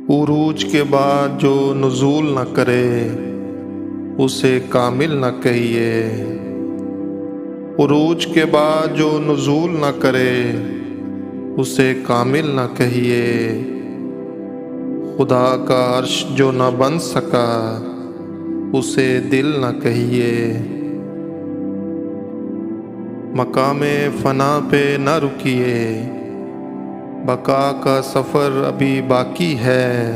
عروج کے بعد جو نزول نہ کرے اسے کامل نہ کہیے۔ عروج کے بعد جو نزول نہ کرے اسے کامل نہ کہیے۔ خدا کا عرش جو نہ بن سکا اسے دل نہ کہیے۔ مقام فنا پہ نہ رکیے، بقا کا سفر ابھی باقی ہے۔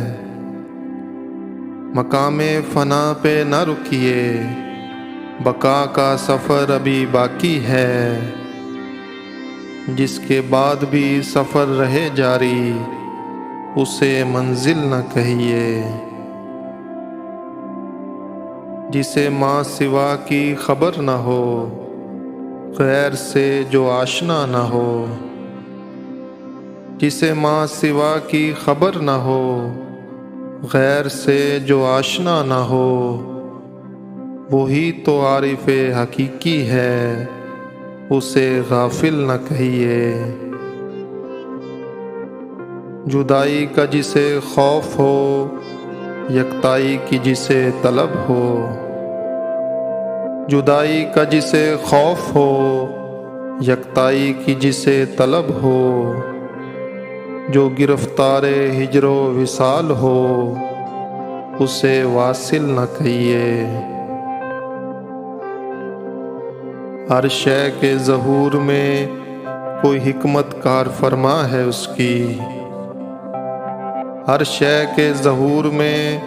مقام فنا پہ نہ رکیے، بقا کا سفر ابھی باقی ہے۔ جس کے بعد بھی سفر رہے جاری اسے منزل نہ کہیے۔ جسے ماں سوا کی خبر نہ ہو، غیر سے جو آشنا نہ ہو۔ جسے ماں سوا کی خبر نہ ہو، غیر سے جو آشنا نہ ہو، وہی تو عارف حقیقی ہے، اسے غافل نہ کہیے۔ جدائی کا جسے خوف ہو، یکتائی کی جسے طلب ہو۔ جدائی کا جسے خوف ہو، یکتائی کی جسے طلب ہو۔ جو گرفتار ہجر و وصال ہو اسے واصل نہ کہیے۔ ہر شے کے ظہور میں کوئی حکمت کار فرما ہے اس کی۔ ہر شے کے ظہور میں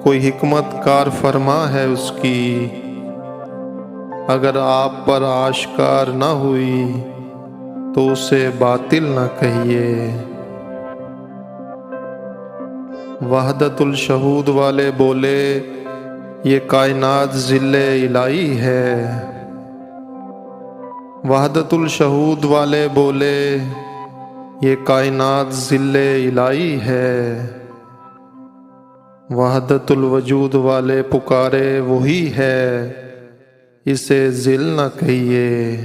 کوئی حکمت کار فرما ہے اس کی۔ اگر آپ پر آشکار نہ ہوئی تو اسے باطل نہ کہیے۔ وحدت الشہود والے بولے یہ کائنات ذل الہی ہے۔ وحدت الشہود والے بولے یہ کائنات ذل الہی ہے۔ وحدت الوجود والے پکارے وہی ہے، اسے ذل نہ کہیے۔